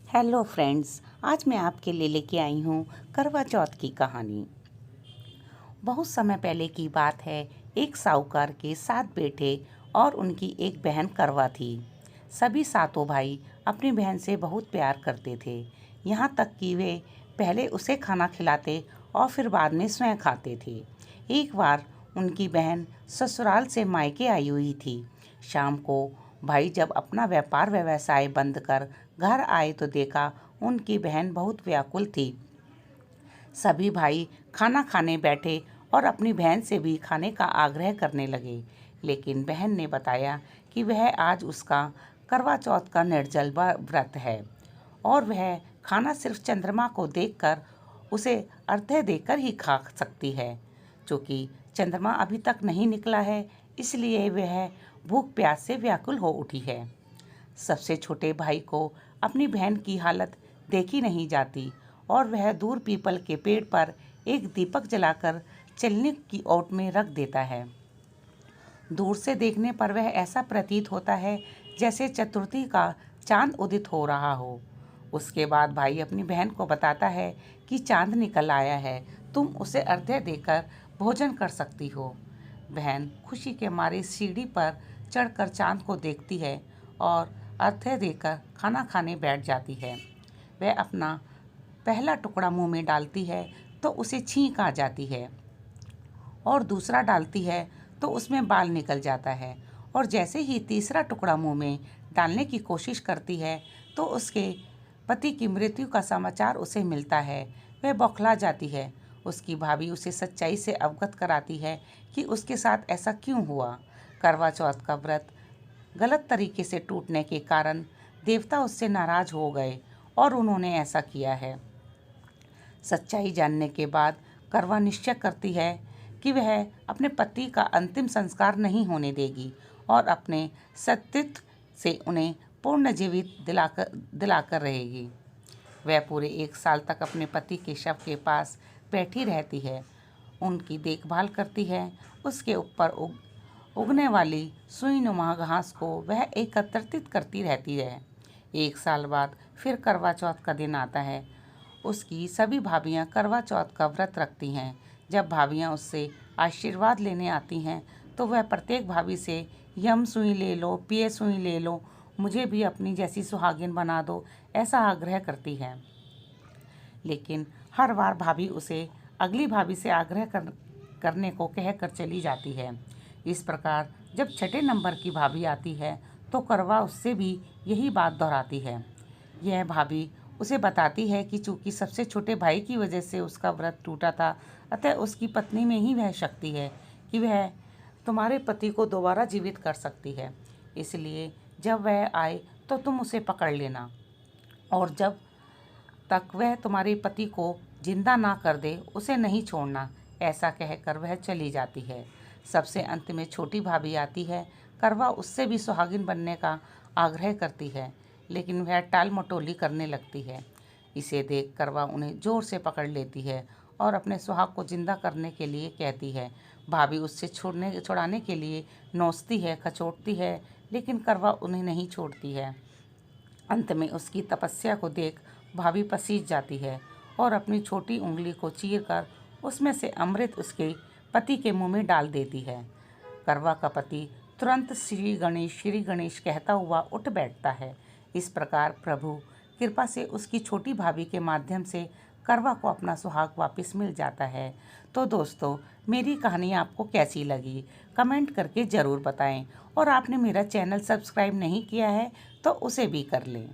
Hello friends, आज मैं आपके लिए लेके आई हूँ करवा चौथ की कहानी। बहुत समय पहले की बात है। एक साहूकार के 7 बेटे और उनकी एक बहन करवा थी। सभी सातों भाई अपनी बहन से बहुत प्यार करते थे, यहाँ तक कि वे पहले उसे खाना खिलाते और फिर बाद में स्वयं खाते थे। एक बार उनकी बहन ससुराल से मायके आई हुई थी। शाम को भाई जब अपना व्यापार व्यवसाय बंद कर घर आए तो देखा उनकी बहन बहुत व्याकुल थी। सभी भाई खाना खाने बैठे और अपनी बहन से भी खाने का आग्रह करने लगे, लेकिन बहन ने बताया कि वह आज उसका करवा चौथ का निर्जल व्रत है और वह खाना सिर्फ चंद्रमा को देखकर उसे अर्घ्य देकर ही खा सकती है। चूँकि चंद्रमा अभी तक नहीं निकला है, इसलिए वह भूख प्यास से व्याकुल हो उठी है। सबसे छोटे भाई को अपनी बहन की हालत देखी नहीं जाती और वह दूर पीपल के पेड़ पर एक दीपक जलाकर चलने की ओट में रख देता है। दूर से देखने पर वह ऐसा प्रतीत होता है जैसे चतुर्थी का चांद उदित हो रहा हो। उसके बाद भाई अपनी बहन को बताता है कि चांद निकल आया है, तुम उसे अर्घ्य देकर भोजन कर सकती हो। बहन खुशी के मारे सीढ़ी पर चढ़कर चांद को देखती है और अर्घ्य देकर खाना खाने बैठ जाती है। वह अपना पहला टुकड़ा मुंह में डालती है तो उसे छींक आ जाती है और दूसरा डालती है तो उसमें बाल निकल जाता है, और जैसे ही तीसरा टुकड़ा मुंह में डालने की कोशिश करती है तो उसके पति की मृत्यु का समाचार उसे मिलता है। वह बौखला जाती है। उसकी भाभी उसे सच्चाई से अवगत कराती है कि उसके साथ ऐसा क्यों हुआ। करवा चौथ का व्रत गलत तरीके से टूटने के कारण देवता उससे नाराज हो गए और उन्होंने ऐसा किया है। सच्चाई जानने के बाद करवा निश्चय करती है कि वह अपने पति का अंतिम संस्कार नहीं होने देगी और अपने सतीत्व से उन्हें पूर्ण जीवित दिलाकर रहेगी। वह पूरे 1 साल तक अपने पति के शव के पास बैठी रहती है, उनकी देखभाल करती है। उसके ऊपर उगने वाली सुईनुमा घास को वह एकत्रित करती रहती है। 1 साल बाद फिर करवा चौथ का दिन आता है। उसकी सभी भाभियां करवा चौथ का व्रत रखती हैं। जब भाभियां उससे आशीर्वाद लेने आती हैं तो वह प्रत्येक भाभी से यम सुई ले लो, पिए सुई ले लो, मुझे भी अपनी जैसी सुहागिन बना दो, ऐसा आग्रह करती है। लेकिन हर बार भाभी उसे अगली भाभी से आग्रह करने को कहकर चली जाती है। इस प्रकार जब छठे नंबर की भाभी आती है तो करवा उससे भी यही बात दोहराती है। यह भाभी उसे बताती है कि चूंकि सबसे छोटे भाई की वजह से उसका व्रत टूटा था, अतः उसकी पत्नी में ही वह शक्ति है कि वह तुम्हारे पति को दोबारा जीवित कर सकती है। इसलिए जब वह आए तो तुम उसे पकड़ लेना और जब तक वह तुम्हारे पति को जिंदा ना कर दे उसे नहीं छोड़ना। ऐसा कहकर वह चली जाती है। सबसे अंत में छोटी भाभी आती है। करवा उससे भी सुहागिन बनने का आग्रह करती है, लेकिन वह टाल मटोली करने लगती है। इसे देख करवा उन्हें जोर से पकड़ लेती है और अपने सुहाग को जिंदा करने के लिए कहती है। भाभी उससे छुड़ाने के लिए नोचती है, खचोटती है, लेकिन करवा उन्हें नहीं छोड़ती है। अंत में उसकी तपस्या को देख भाभी पसीज जाती है और अपनी छोटी उंगली को चीरकर उसमें से अमृत उसके पति के मुंह में डाल देती है। करवा का पति तुरंत श्री गणेश कहता हुआ उठ बैठता है। इस प्रकार प्रभु कृपा से उसकी छोटी भाभी के माध्यम से करवा को अपना सुहाग वापस मिल जाता है। तो दोस्तों, मेरी कहानी आपको कैसी लगी कमेंट करके ज़रूर बताएं, और आपने मेरा चैनल सब्सक्राइब नहीं किया है तो उसे भी कर लें।